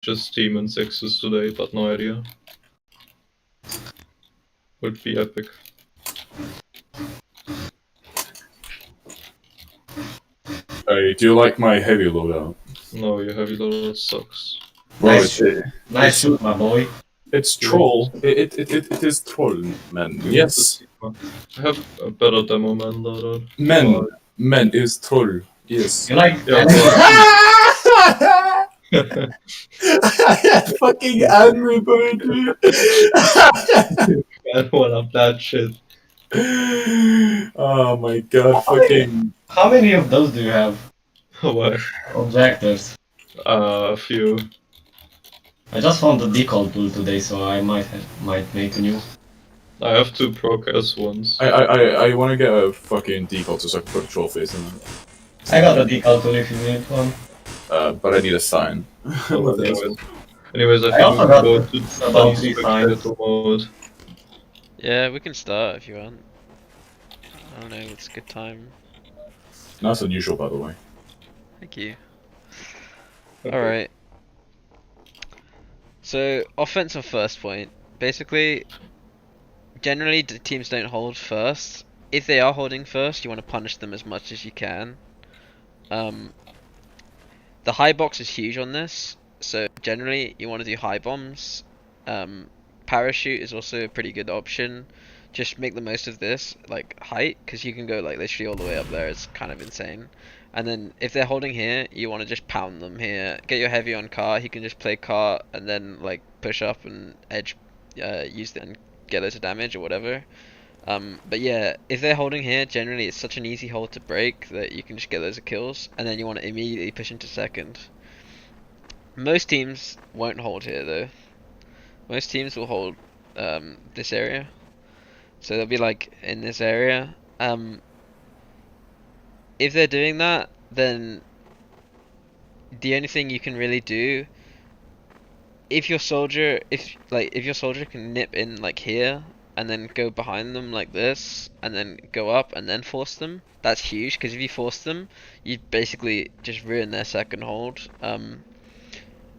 just team in sixes today, but no idea. Would be epic. Hey, do you like my heavy loadout? No, your heavy loadout sucks. Well, Nice shoot, my boy. it's troll. It is troll, man. Yes. I have a better demo man loadout. Men is troll. Yes. You like? Yeah, Fucking angry bird, dude. man, one up that shit. Oh my god, fucking. How many of those do you have? What? Objectives. A few. I just found the decal tool today, so I might make a new. I have two procast ones. I want to get a fucking decal so I can put trophies in it. I got a decal tool if you need one. But I need a sign. Anyways, I I also think got we go to about 3 signs. mode. Yeah, we can start if you want. I don't know, it's a good time. That's unusual, by the way. Thank you. Okay. Alright. So, offensive first point. Basically, generally the teams don't hold first. If they are holding first, you want to punish them as much as you can. The high box is huge on this, so generally you want to do high bombs. Parachute is also a pretty good option. Just make the most of this, like, height, because you can go, like, literally all the way up there. It's kind of insane. And then, if they're holding here, you want to just pound them here. Get your heavy on car, he can just play car, and then, like, push up and edge, use it and get loads of damage or whatever. But yeah, if they're holding here, generally it's such an easy hold to break that you can just get loads of kills, and then you want to immediately push into second. Most teams won't hold here, though. Most teams will hold this area. So they'll be like in this area. If they're doing that, then the only thing you can really do, if your soldier can nip in like here and then go behind them like this and then go up and then force them, that's huge, because if you force them, you basically just ruin their second hold.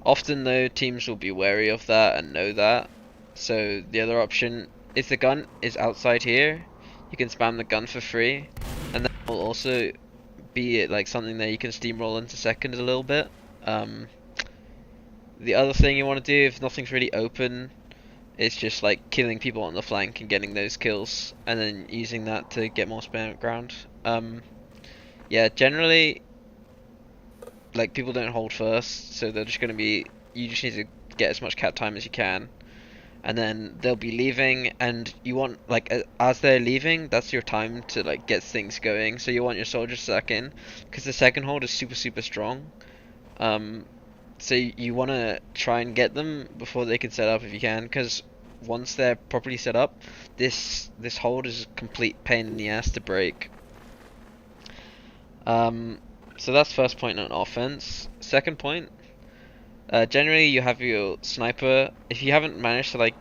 Often though, teams will be wary of that and know that. So the other option, if the gun is outside here, you can spam the gun for free, and that will also be like something that you can steamroll into second a little bit. The other thing you want to do, if nothing's really open, is just like killing people on the flank and getting those kills, and then using that to get more spam ground. Yeah, generally, like, people don't hold first, so they're just gonna be. You just need to get as much cap time as you can, and then they'll be leaving, and you want, like, as they're leaving, that's your time to, like, get things going. So you want your soldiers stuck in, because the second hold is super strong. So you want to try and get them before they can set up if you can, because once they're properly set up, this hold is a complete pain in the ass to break. So that's first point on offense. Second point, generally you have your sniper. If you haven't managed to like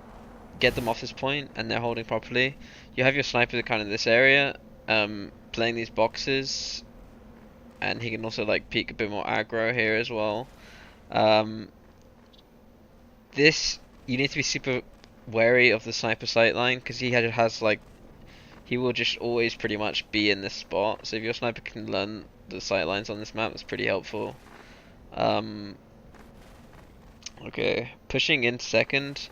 get them off this point and they're holding properly, you have your sniper kind of this area, playing these boxes, and he can also like peek a bit more aggro here as well. This, you need to be super wary of the sniper sight line, because he has like, he will just always pretty much be in this spot. So if your sniper can learn the sight lines on this map, it's pretty helpful. Okay, pushing in second.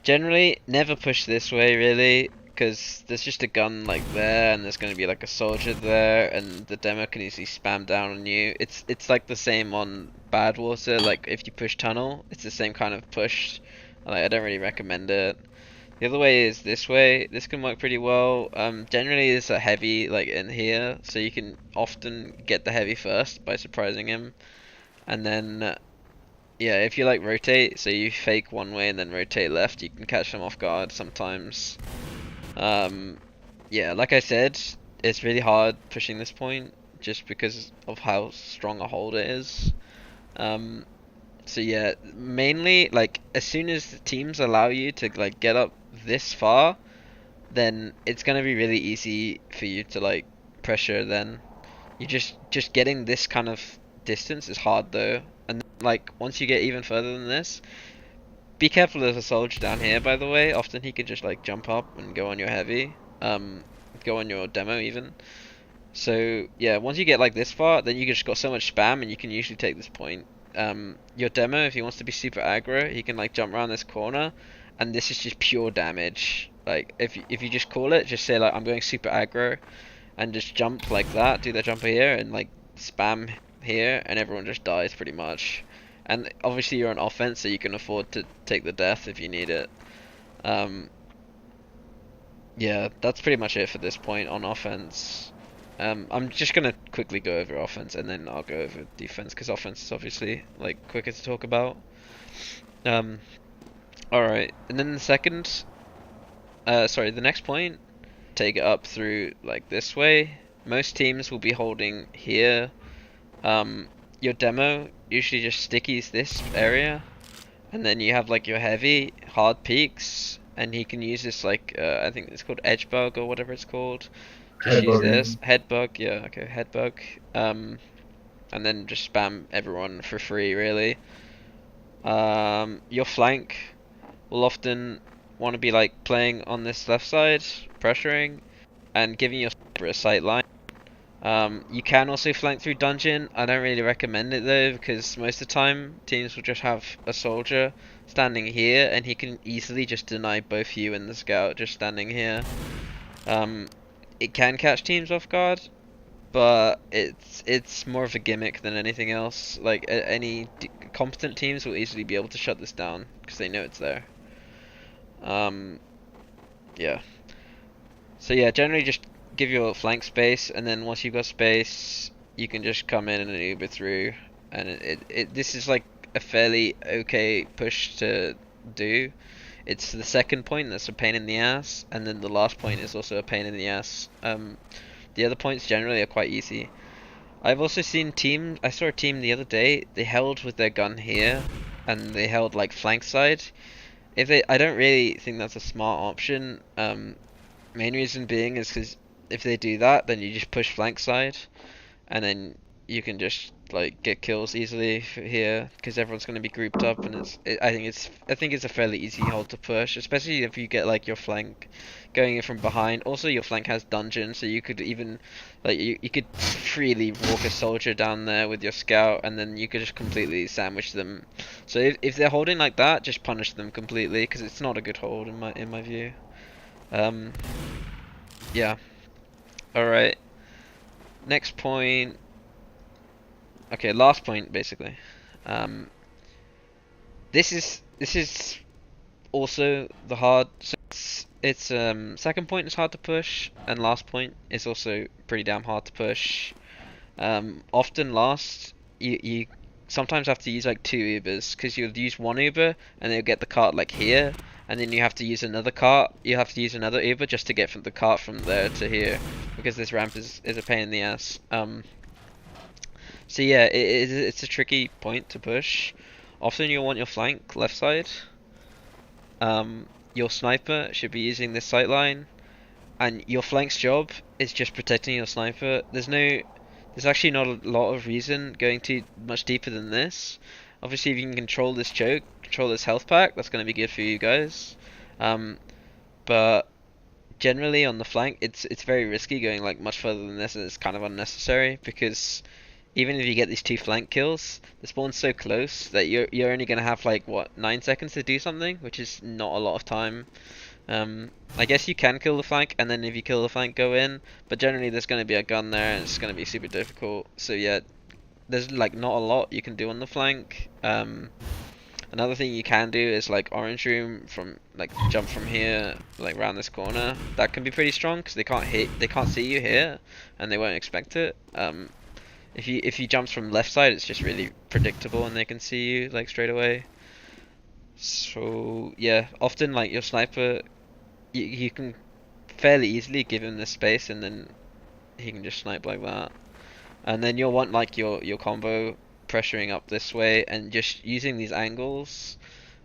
Generally, never push this way really, because there's just a gun like there, and there's going to be like a soldier there, and the demo can easily spam down on you. It's like the same on Badwater. Like if you push tunnel, it's the same kind of push. Like, I don't really recommend it. The other way is this way. This can work pretty well. Generally, it's a heavy like in here, so you can often get the heavy first by surprising him, and then yeah, if you like rotate, so you fake one way and then rotate left, you can catch them off guard sometimes. Yeah, like I said, it's really hard pushing this point just because of how strong a hold it is. So yeah, mainly like as soon as the teams allow you to like get up this far, then it's gonna be really easy for you to like pressure. Then you just getting this kind of distance is hard though. And then, like once you get even further than this, be careful of the soldier down here. By the way, often he can just like jump up and go on your heavy, go on your demo even. So yeah, once you get like this far, then you just got so much spam, and you can usually take this point. Your demo, if he wants to be super aggro, he can like jump around this corner, and this is just pure damage. Like if you just call it, just say like I'm going super aggro, and just jump like that, do the jumper here, and like spam here, and everyone just dies pretty much. And obviously you're on offense, so you can afford to take the death if you need it. Yeah, that's pretty much it for this point on offense. I'm just gonna quickly go over offense, and then I'll go over defense, because offense is obviously like quicker to talk about. Alright, and then the next point, take it up through like this way. Most teams will be holding here. Your demo usually just stickies this area, and then you have like your heavy hard peaks, and he can use this like I think it's called edge bug or whatever it's called. Just use this head bug, yeah, okay, head bug. And then just spam everyone for free, really. Your flank will often want to be like playing on this left side, pressuring, and giving your sniper a sight line. You can also flank through dungeon. I don't really recommend it though, because most of the time teams will just have a soldier standing here, and he can easily just deny both you and the scout just standing here. It can catch teams off guard, but it's more of a gimmick than anything else. Like any competent teams will easily be able to shut this down because they know it's there. Yeah. So yeah, generally just give your flank space, and then once you've got space, you can just come in and Uber through. And this is like a fairly okay push to do. It's the second point that's a pain in the ass, and then the last point is also a pain in the ass. The other points generally are quite easy. I've also seen teams, I saw a team the other day, they held with their gun here, and they held like flank side. I don't really think that's a smart option. Main reason being is because if they do that, then you just push flank side, and then you can just like get kills easily here because everyone's going to be grouped up, and I think it's a fairly easy hold to push, especially if you get like your flank going in from behind. Also, your flank has dungeon, so you could even like you could freely walk a soldier down there with your scout, and then you could just completely sandwich them. So if they're holding like that, just punish them completely, because it's not a good hold in my view. Yeah. Alright. Next point. Okay, last point basically. This is also the hard. So it's second point is hard to push, and last point is also pretty damn hard to push. Often last you sometimes have to use like two Ubers, because you'll use one Uber and they'll get the cart like here, and then you have to use another cart. You have to use another Uber just to get from the cart from there to here, because this ramp is a pain in the ass. So yeah, it's a tricky point to push. Often you'll want your flank left side. Your sniper should be using this sight line, and your flank's job is just protecting your sniper. There's actually not a lot of reason going too much deeper than this. Obviously, if you can control this choke, control this health pack, that's going to be good for you guys. But generally on the flank, it's very risky going like much further than this, and it's kind of unnecessary, because even if you get these two flank kills, the spawn's so close that you're only gonna have like what 9 seconds to do something, which is not a lot of time. I guess you can kill the flank, and then if you kill the flank, go in. But generally, there's gonna be a gun there, and it's gonna be super difficult. So yeah, there's like not a lot you can do on the flank. Another thing you can do is like orange room from like jump from here like around this corner. That can be pretty strong because they can't see you here, and they won't expect it. If you jump from left side, it's just really predictable, and they can see you like straight away. So yeah, often like your sniper, you can fairly easily give him this space, and then he can just snipe like that. And then you'll want like your combo pressuring up this way and just using these angles.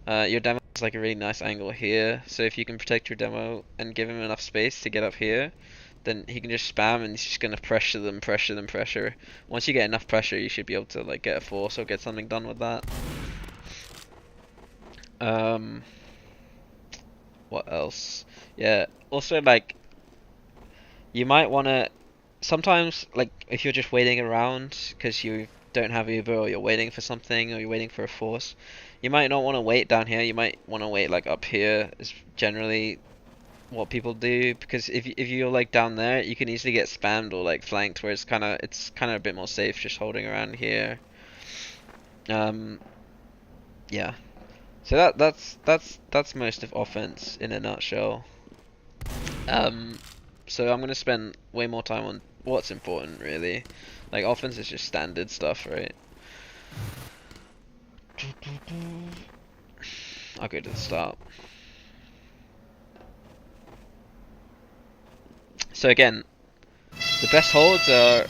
Your demo is like a really nice angle here, so if you can protect your demo and give him enough space to get up here, then he can just spam and he's just gonna pressure them, pressure. Once you get enough pressure, you should be able to like get a force or get something done with that. What else? Yeah. Also, like, you might wanna sometimes, like, if you're just waiting around because you don't have Uber or you're waiting for something or you're waiting for a force, you might not want to wait down here. You might want to wait like up here. Is generally what people do, because if you're like down there, you can easily get spammed or like flanked, where it's kind of a bit more safe just holding around here. Yeah. So that's most of offense in a nutshell. So I'm gonna spend way more time on what's important, really. Like, offense is just standard stuff, right? I'll go to the start. So again, the best holds are...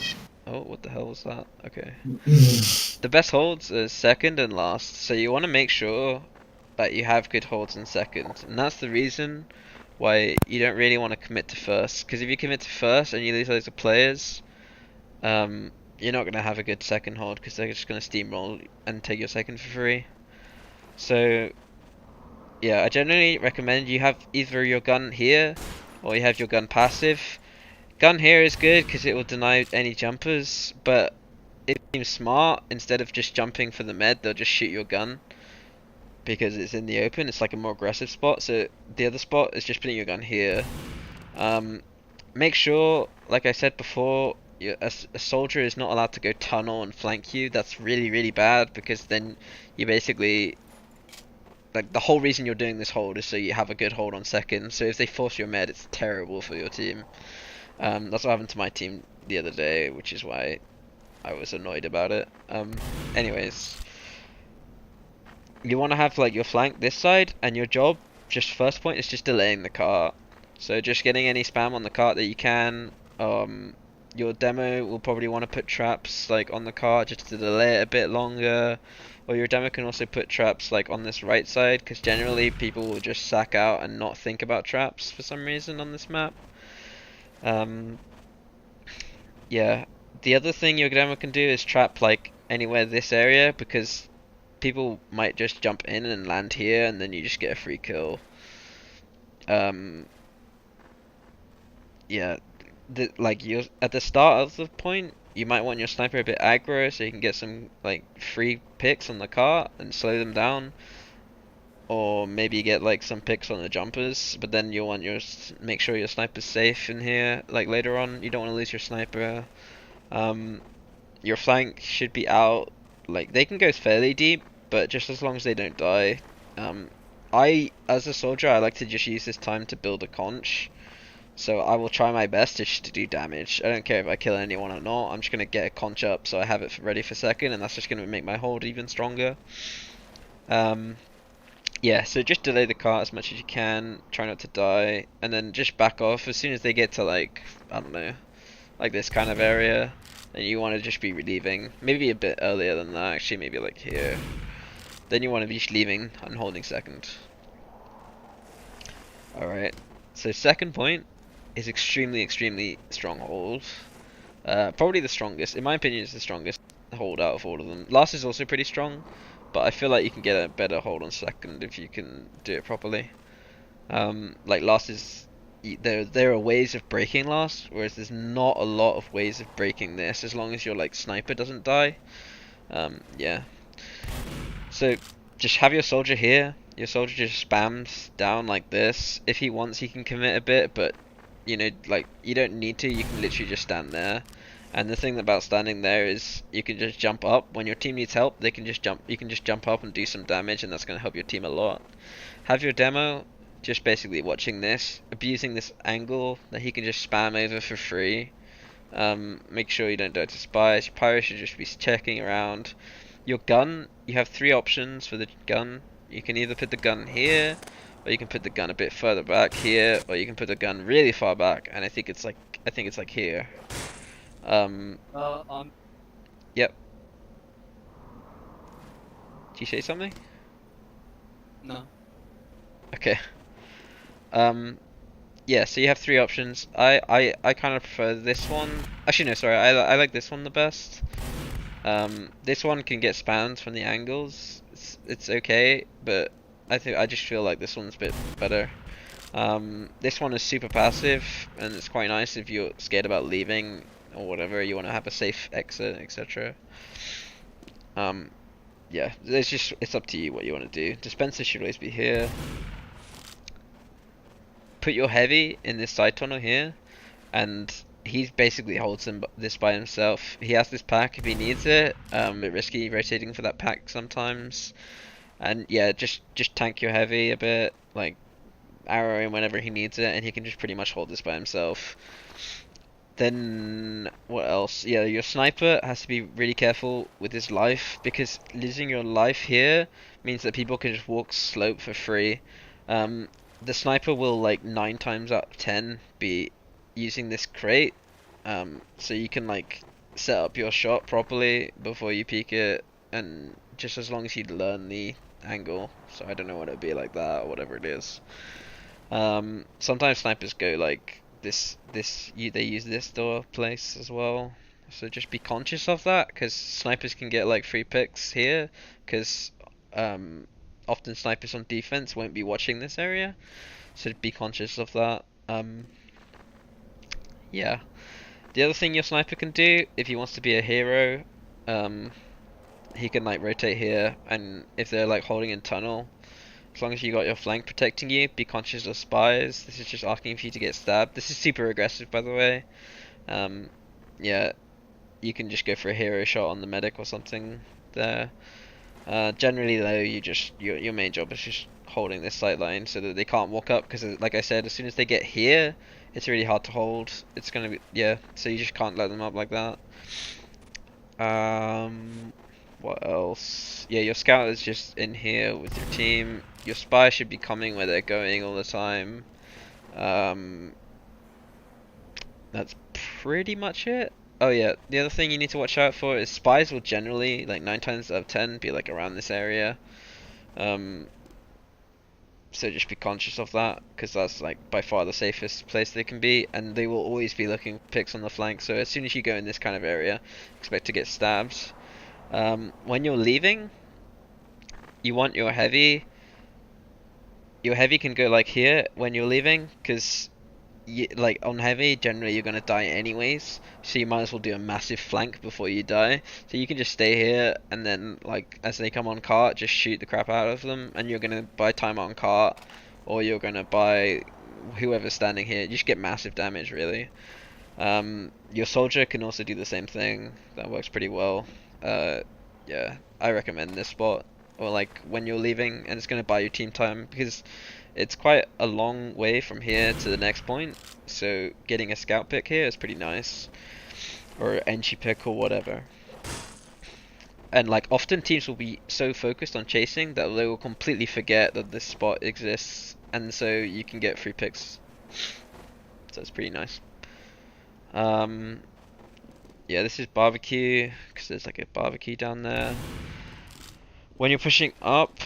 Oh, what the hell was that? Okay. The best holds are second and last, so you want to make sure that you have good holds in second. And that's the reason why you don't really want to commit to first. Because if you commit to first and you lose loads of players, you're not going to have a good second hold, because they're just going to steamroll and take your second for free. So, yeah, I generally recommend you have either your gun here, or you have your gun passive. Gun here is good because it will deny any jumpers, but it seems smart, instead of just jumping for the med, they'll just shoot your gun because it's in the open. It's like a more aggressive spot. So the other spot is just putting your gun here. Make sure, like I said before, a soldier is not allowed to go tunnel and flank you. That's really, really bad, because then you basically, like, the whole reason you're doing this hold is so you have a good hold on second. So if they force your med, it's terrible for your team. That's what happened to my team the other day, which is why I was annoyed about it. Anyways, you want to have like your flank this side, and your job, just first point, is just delaying the cart. So just getting any spam on the cart that you can. Your demo will probably want to put traps like on the cart just to delay it a bit longer. Or your demo can also put traps like on this right side, because generally people will just sack out and not think about traps for some reason on this map. Yeah. The other thing your demo can do is trap like anywhere this area, because people might just jump in and land here, and then you just get a free kill. Yeah, like, you're at the start of the point, you might want your sniper a bit aggro so you can get some like free picks on the cart and slow them down, or maybe get like some picks on the jumpers. But then you want make sure your sniper's safe in here. Like later on, you don't want to lose your sniper. Your flank should be out. Like, they can go fairly deep, but just as long as they don't die. As a soldier, I like to just use this time to build a conch. So I will try my best just to do damage. I don't care if I kill anyone or not. I'm just going to get a conch up so I have it ready for second, and that's just going to make my hold even stronger. Yeah, so just delay the cart as much as you can. Try not to die. And then just back off as soon as they get to, like, I don't know, like this kind of area. And you want to just be relieving. Maybe a bit earlier than that, actually. Maybe like here. Then you want to be leaving and holding second. Alright. So second point is extremely, extremely strong hold. Probably the strongest. In my opinion, it's the strongest hold out of all of them. Last is also pretty strong, but I feel like you can get a better hold on second if you can do it properly. Like, last is... There are ways of breaking last, whereas there's not a lot of ways of breaking this, as long as your like sniper doesn't die. Yeah. So just have your soldier here. Your soldier just spams down like this. If he wants, he can commit a bit, but you know, like, you don't need to. You can literally just stand there. And the thing about standing there is you can just jump up. When your team needs help, they can just jump. You can just jump up and do some damage, and that's going to help your team a lot. Have your demo just basically watching this, abusing this angle that he can just spam over for free. Make sure you don't die to spies. Your pyro should just be checking around. Your gun, you have three options for the gun. You can either put the gun here, or you can put the gun a bit further back here, or you can put the gun really far back, and I think it's like here. Yep. Did you say something? No. Okay. yeah, so you have three options. I kind of prefer this one. Actually, no, sorry. I like this one the best. This one can get spammed from the angles. It's okay, but I just feel like this one's a bit better. This one is super passive, and it's quite nice if you're scared about leaving or whatever. You want to have a safe exit, etc. Yeah, it's up to you what you want to do. Dispenser should always be here. Put your heavy in this side tunnel here, and he basically holds this by himself. He has this pack if he needs it. A bit risky rotating for that pack sometimes. And yeah, just tank your heavy a bit, like arrow him whenever he needs it, and he can just pretty much hold this by himself. Then what else? Yeah, your sniper has to be really careful with his life, because losing your life here means that people can just walk slope for free. The sniper will like 9 times out of 10 be using this crate, so you can like set up your shot properly before you peek it, and just as long as you learn the angle. So I don't know what it'd be like that or whatever it is. Sometimes snipers go like they use this door place as well, so just be conscious of that, because snipers can get like free picks here, because often snipers on defense won't be watching this area, so be conscious of that. Yeah, the other thing your sniper can do, if he wants to be a hero, he can like rotate here, and if they're like holding in tunnel, as long as you got your flank protecting you, be conscious of spies. This is just asking for you to get stabbed. This is super aggressive, by the way. Yeah, you can just go for a hero shot on the medic or something there. Generally though, your main job is just holding this sight line so that they can't walk up, because like I said, as soon as they get here, it's really hard to hold. It's gonna be, yeah, so you just can't let them up like that. What else? Yeah, your scout is just in here with your team. Your spy should be coming where they're going all the time. That's pretty much it. Oh yeah, the other thing you need to watch out for is spies will generally, like 9 times out of 10, be like around this area. So just be conscious of that, because that's like by far the safest place they can be, and they will always be looking picks on the flank. So as soon as you go in this kind of area, expect to get stabbed. When you're leaving, you want your heavy. Your heavy can go like here when you're leaving, because like on heavy, generally you're gonna die anyways, so you might as well do a massive flank before you die. So you can just stay here, and then like as they come on cart, just shoot the crap out of them, and you're gonna buy time on cart, or you're gonna buy whoever's standing here. You just get massive damage, really. Your soldier can also do the same thing. That works pretty well. Yeah, I recommend this spot, or like when you're leaving, and it's gonna buy you team time, because it's quite a long way from here to the next point, so getting a scout pick here is pretty nice, or entry pick or whatever. And like often teams will be so focused on chasing that they will completely forget that this spot exists, and so you can get free picks. So it's pretty nice. Yeah, this is barbecue, because there's like a barbecue down there. When you're pushing up,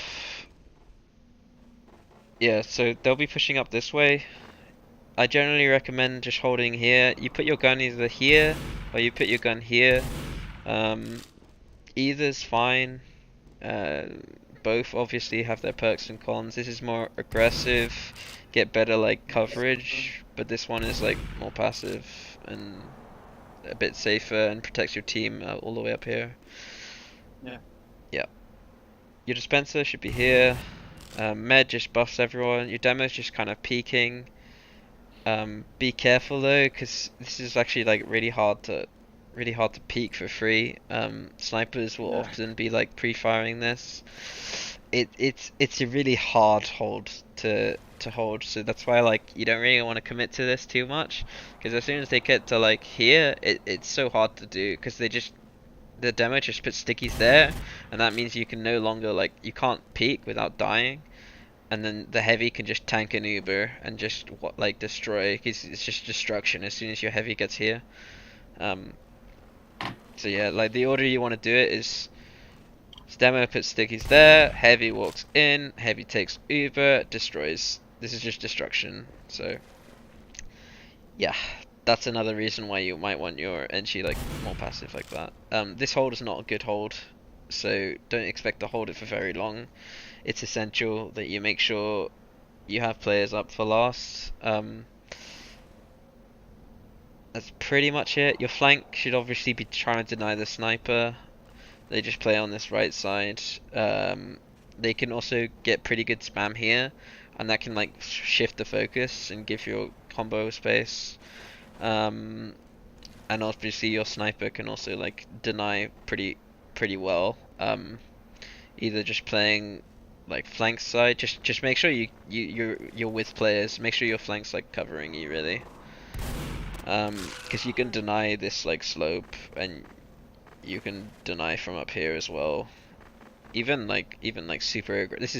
yeah, so they'll be pushing up this way. I generally recommend just holding here. You put your gun either here, or you put your gun here. Either's fine. Both obviously have their perks and cons. This is more aggressive, get better like coverage, but this one is like more passive and a bit safer and protects your team all the way up here. Yeah. Yeah. Your dispenser should be here. Med just buffs everyone. Your demo's just kind of peeking. Be careful though, because this is actually like really hard to peek for free. Snipers will often be like pre-firing this. It's a really hard hold to hold, so that's why like you don't really want to commit to this too much, because as soon as they get to like here, it's so hard to do, because the demo just puts stickies there, and that means you can no longer like, you can't peek without dying, and then the heavy can just tank an Uber and just like destroy, because it's just destruction as soon as your heavy gets here. So yeah, like the order you want to do it is demo puts stickies there, heavy walks in, heavy takes Uber, destroys. This is just destruction. So yeah, that's another reason why you might want your Enchi like more passive like that. This hold is not a good hold, so don't expect to hold it for very long. It's essential that you make sure you have players up for last. That's pretty much it. Your flank should obviously be trying to deny the sniper. They just play on this right side. They can also get pretty good spam here, and that can like shift the focus and give you a combo space. And obviously your sniper can also like deny pretty well. Either just playing like flank side, just make sure you're with players. Make sure your flank's like covering you really. Because you can deny this like slope, and you can deny from up here as well. Even like super. This is